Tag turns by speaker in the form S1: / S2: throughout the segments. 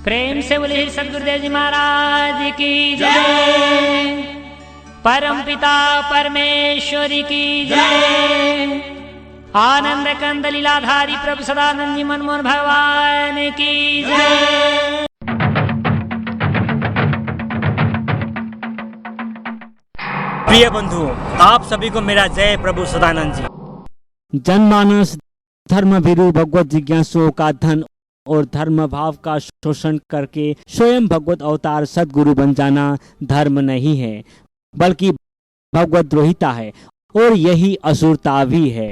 S1: प्रेम से बोले सदगुरुदेव जी महाराज की जय। परम पिता परमेश्वरी की जय। आनंद कंद लीलाधारी प्रभु सदानंद जी मनमोहन भगवान की जय।
S2: प्रिय बंधुओं, आप सभी को मेरा जय प्रभु सदानंद जी।
S3: जनमानस धर्म भीरु भगवत जिज्ञासुओं का धन और धर्म भाव का शोषण करके स्वयं भगवत अवतार सदगुरु बन जाना धर्म नहीं है, बल्कि भगवत द्रोहिता है और यही असुरता भी है।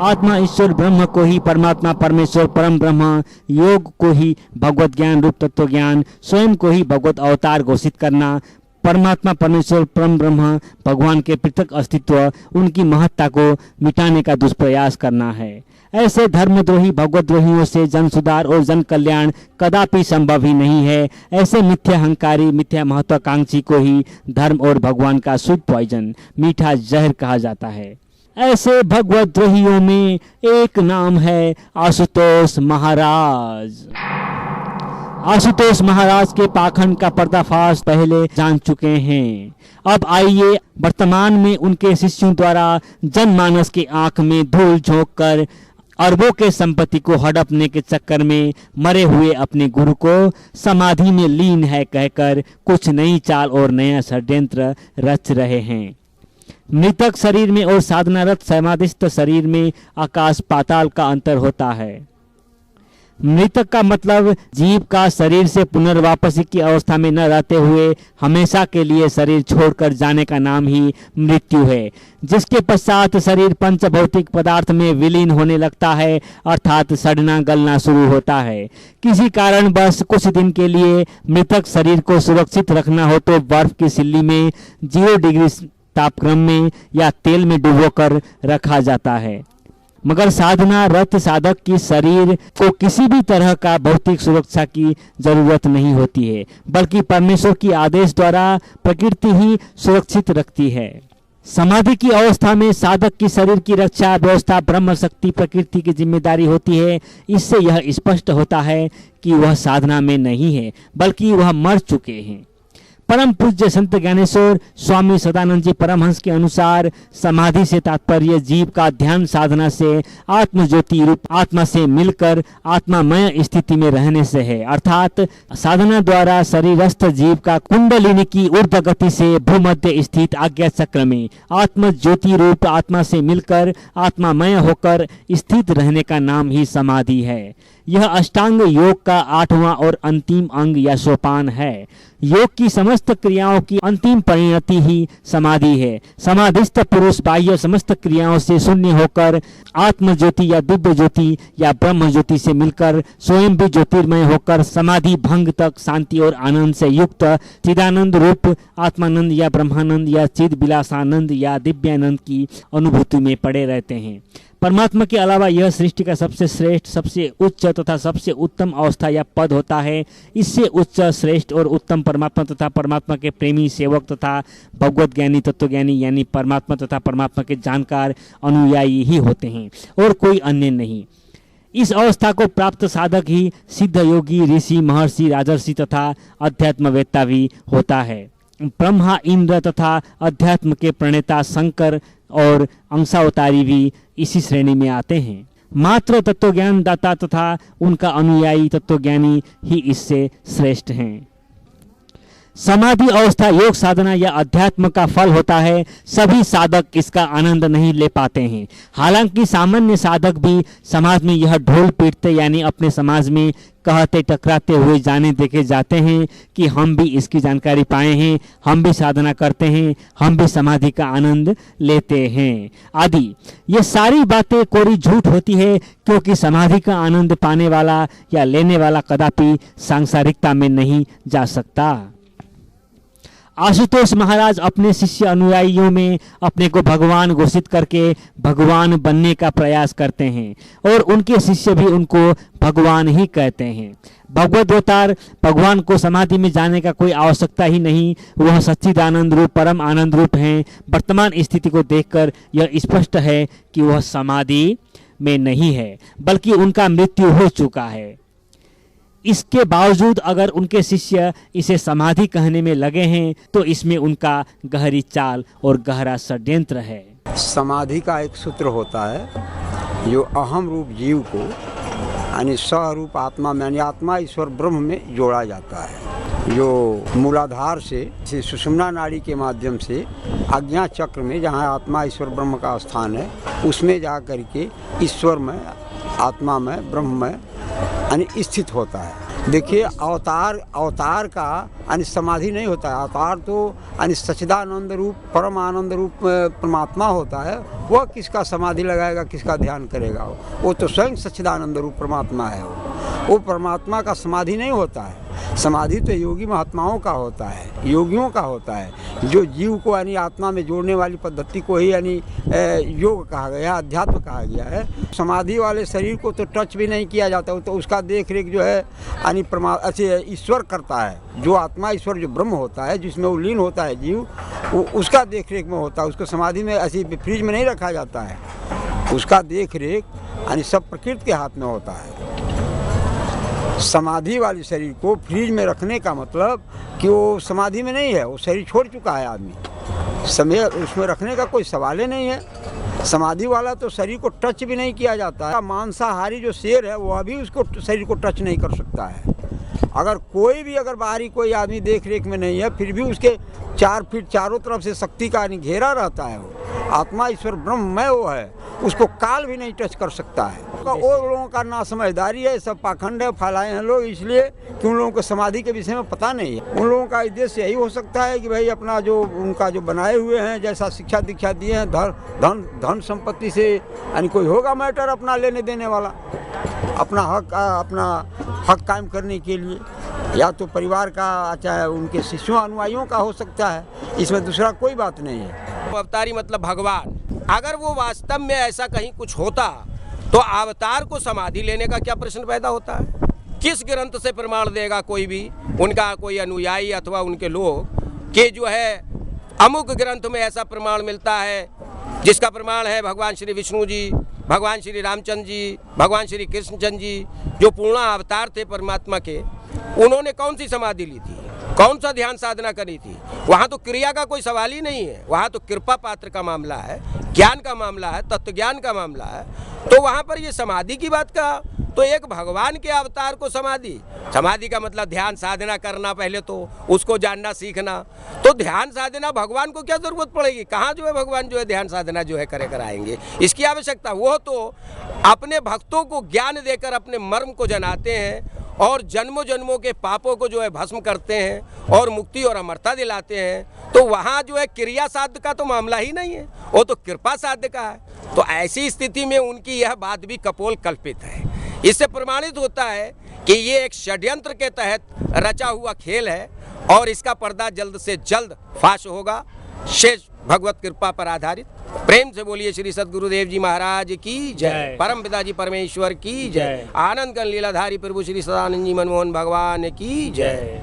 S3: आत्मा ईश्वर ब्रह्म को ही परमात्मा परमेश्वर परम ब्रह्म, योग को ही भगवत ज्ञान रूप तत्व ज्ञान, स्वयं को ही भगवत अवतार घोषित करना, परमात्मा परमेश्वर परम ब्रह्म भगवान के पृथक अस्तित्व, उनकी महत्ता को मिटाने का दुष्प्रयास करना है। ऐसे धर्मद्रोही भगवतद्रोहियों से जन सुधार और जन कल्याण कदापि संभव ही नहीं है। ऐसे मिथ्या अहंकारी मिथ्या महत्वाकांक्षी को ही धर्म और भगवान का स्वीट पॉइजन, मीठा जहर कहा जाता है। ऐसे भगवतद्रोहियों में एक नाम है आशुतोष महाराज। आशुतोष महाराज के पाखंड का पर्दाफाश पहले जान चुके हैं। अब आइए वर्तमान में उनके शिष्यों द्वारा जनमानस की आंख में धूल झोंक कर अरबों के संपत्ति को हड़पने के चक्कर में मरे हुए अपने गुरु को समाधि में लीन है कहकर कुछ नई चाल और नया षड्यंत्र रच रहे हैं। मृतक शरीर में और साधनारत समाधिस्थ शरीर में आकाश पाताल का अंतर होता है। मृतक का मतलब जीव का शरीर से पुनर्वापसी की अवस्था में न रहते हुए हमेशा के लिए शरीर छोड़कर जाने का नाम ही मृत्यु है, जिसके पश्चात शरीर पंच भौतिक पदार्थ में विलीन होने लगता है, अर्थात सड़ना गलना शुरू होता है। किसी कारण बस कुछ दिन के लिए मृतक शरीर को सुरक्षित रखना हो तो बर्फ की सिल्ली में 0 डिग्री तापक्रम में या तेल में डुबोकर रखा जाता है। मगर साधना रत साधक की शरीर को किसी भी तरह का भौतिक सुरक्षा की जरूरत नहीं होती है, बल्कि परमेश्वर की आदेश द्वारा प्रकृति ही सुरक्षित रखती है। समाधि की अवस्था में साधक की शरीर की रक्षा व्यवस्था ब्रह्म शक्ति प्रकृति की जिम्मेदारी होती है। इससे यह स्पष्ट होता है कि वह साधना में नहीं है, बल्कि वह मर चुके हैं। परम पूज्य संत ज्ञानेश्वर स्वामी सदानंद जी परमहंस के अनुसार समाधि से तात्पर्य जीव का ध्यान साधना से आत्म ज्योति रूप आत्मा से मिलकर आत्मामय स्थिति में रहने से है, अर्थात साधना द्वारा शरीरस्थ जीव का कुंडलिनी की ऊर्ध्व गति से भूमध्य स्थित आज्ञा चक्र में आत्म ज्योति रूप आत्मा से मिलकर आत्मामय होकर स्थित रहने का नाम ही समाधि है। यह अष्टांग योग का 8वां और अंतिम अंग या सोपान है। योग की समस्त क्रियाओं की अंतिम परिणति ही समाधि है। समाधिस्थ पुरुष बाह्य समस्त क्रियाओं से शून्य होकर आत्म ज्योति या दिव्य ज्योति या ब्रह्म ज्योति से मिलकर स्वयं भी ज्योतिर्मय होकर समाधि भंग तक शांति और आनंद से युक्त चिदानंद रूप आत्मानंद या ब्रह्मानंद या चिद विलासानंद या दिव्यानंद की अनुभूति में पड़े रहते हैं। परमात्मा के अलावा यह सृष्टि का सबसे श्रेष्ठ, सबसे उच्च तथा सबसे उत्तम अवस्था या पद होता है। इससे उच्च, श्रेष्ठ और उत्तम परमात्मा तथा परमात्मा के प्रेमी सेवक तथा भगवत ज्ञानी तत्वज्ञानी यानी परमात्मा तथा परमात्मा के जानकार अनुयायी ही होते हैं और कोई अन्य नहीं। इस अवस्था को प्राप्त साधक ही सिद्ध योगी, ऋषि, महर्षि, राजर्षि तथा अध्यात्मवेत्ता भी होता है। ब्रह्मा, इंद्र तथा अध्यात्म के प्रणेता शंकर और अंशावतारी भी इसी श्रेणी में आते हैं। मात्र तत्वज्ञान दाता तथा उनका अनुयायी तत्वज्ञानी ही इससे श्रेष्ठ हैं। समाधि अवस्था योग साधना या अध्यात्म का फल होता है। सभी साधक इसका आनंद नहीं ले पाते हैं। हालांकि सामान्य साधक भी समाज में यह ढोल पीटते यानी अपने समाज में कहते टकराते हुए जाने देखे जाते हैं कि हम भी इसकी जानकारी पाए हैं, हम भी साधना करते हैं, हम भी समाधि का आनंद लेते हैं आदि। ये सारी बातें कोरी झूठ होती है, क्योंकि समाधि का आनंद पाने वाला या लेने वाला कदापि सांसारिकता में नहीं जा सकता। आशुतोष महाराज अपने शिष्य अनुयायियों में अपने को भगवान घोषित करके भगवान बनने का प्रयास करते हैं और उनके शिष्य भी उनको भगवान ही कहते हैं। भगवत अवतार भगवान को समाधि में जाने का कोई आवश्यकता ही नहीं, वह सच्चिदानंद रूप परम आनंद रूप हैं। वर्तमान स्थिति को देखकर यह स्पष्ट है कि वह समाधि में नहीं है, बल्कि उनका मृत्यु हो चुका है। इसके बावजूद अगर उनके शिष्य इसे समाधि कहने में लगे हैं तो इसमें उनका गहरी चाल और गहरा षड्यंत्र है।
S4: समाधि का एक सूत्र होता है जो अहम रूप जीव को यानी स्वरूप आत्मा में यानी आत्मा ईश्वर ब्रह्म में जोड़ा जाता है, जो मूलाधार से सुषुम्ना नाड़ी के माध्यम से आज्ञा चक्र में जहाँ आत्मा ईश्वर ब्रह्म का स्थान है उसमें जा कर के ईश्वर में आत्मा में ब्रह्म में यानी स्थित होता है। देखिए अवतार का यानी समाधि नहीं होता है। अवतार तो यानी सच्चिदानंद रूप परम आनंद रूप परमात्मा होता है। वह किसका समाधि लगाएगा, किसका ध्यान करेगा? वो तो स्वयं सच्चिदानंद रूप परमात्मा है। वो परमात्मा का समाधि नहीं होता है। समाधि तो योगी महात्माओं का होता है, योगियों का होता है, जो जीव को यानी आत्मा में जोड़ने वाली पद्धति को ही यानी योग कहा गया, अध्यात्म कहा गया है। समाधि वाले शरीर को तो टच भी नहीं किया जाता, तो उसका देख रेख जो है यानी ईश्वर करता है। जो आत्मा ईश्वर जो ब्रह्म होता है जिसमें वो लीन होता है जीव, वो उसका देख रेख में होता है। उसको समाधि में ऐसी फ्रिज में नहीं रखा जाता है। उसका देख रेख यानी सब प्रकृति के हाथ में होता है। समाधि वाली शरीर को फ्रीज में रखने का मतलब कि वो समाधि में नहीं है, वो शरीर छोड़ चुका है आदमी। समय उसमें रखने का कोई सवाल ही नहीं है। समाधि वाला तो शरीर को टच भी नहीं किया जाता है। मांसाहारी जो शेर है वह भी उसको शरीर को टच नहीं कर सकता है। अगर कोई भी अगर बाहरी कोई आदमी देख रेख में नहीं है फिर भी उसके 4 फीट चारों तरफ से शक्ति का घेरा रहता है। वो आत्मा ईश्वर ब्रह्ममय वो है, उसको काल भी नहीं टच कर सकता है। वो लोगों का ना समझदारी है, सब पाखंड है, फैलाए हैं लोग इसलिए कि उन लोगों को समाधि के विषय में पता नहीं है। उन लोगों का उद्देश्य यही हो सकता है कि भाई अपना जो उनका जो बनाए हुए हैं जैसा शिक्षा दीक्षा दिए हैं धन संपत्ति से यानी कोई होगा मैटर अपना लेने देने वाला, अपना हक कायम करने के लिए, या तो परिवार का चाहे उनके शिष्यों अनुयायियों का हो सकता है। इसमें दूसरा कोई बात नहीं है।
S5: अवतारी मतलब भगवान। अगर वो वास्तव में ऐसा कहीं कुछ होता तो अवतार को समाधि लेने का क्या प्रश्न पैदा होता है? किस ग्रंथ से प्रमाण देगा कोई भी उनका कोई अनुयायी अथवा उनके लोग कि जो है अमुक ग्रंथ में ऐसा प्रमाण मिलता है जिसका प्रमाण है भगवान श्री विष्णु जी, भगवान श्री रामचंद्र जी, भगवान श्री कृष्णचंद्र जी जो पूर्ण अवतार थे परमात्मा के, उन्होंने कौन सी समाधि ली थी, कौन सा ध्यान साधना करी थी? वहाँ तो क्रिया का कोई सवाल ही नहीं है। वहाँ तो कृपा पात्र का मामला है, ज्ञान का मामला है, तत्व ज्ञान का मामला है। तो वहाँ पर ये समाधि की बात का तो एक भगवान के अवतार को समाधि का मतलब ध्यान साधना करना, पहले तो उसको जानना सीखना। तो ध्यान साधना भगवान को क्या जरूरत पड़ेगी? कहाँ जो है भगवान जो है ध्यान साधना जो है करे कराएंगे, इसकी आवश्यकता? वो तो अपने भक्तों को ज्ञान देकर अपने मर्म को जनाते हैं और जन्मों जन्मों के पापों को जो है भस्म करते हैं और मुक्ति और अमरता दिलाते हैं। तो वहाँ जो है क्रिया साध्य का तो मामला ही नहीं है, वो तो कृपा साध्य का है। तो ऐसी स्थिति में उनकी यह बात भी कपोल कल्पित है। इससे प्रमाणित होता है कि ये एक षड्यंत्र के तहत रचा हुआ खेल है और इसका पर्दा जल्द से जल्द फाश होगा, शेष भगवत कृपा पर आधारित। प्रेम से बोलिए श्री सद्गुरुदेव जी महाराज की जय, परम पिताजी परमेश्वर की जय, आनंद गण लीलाधारी प्रभु श्री सदानंद जी मनमोहन भगवान की जय।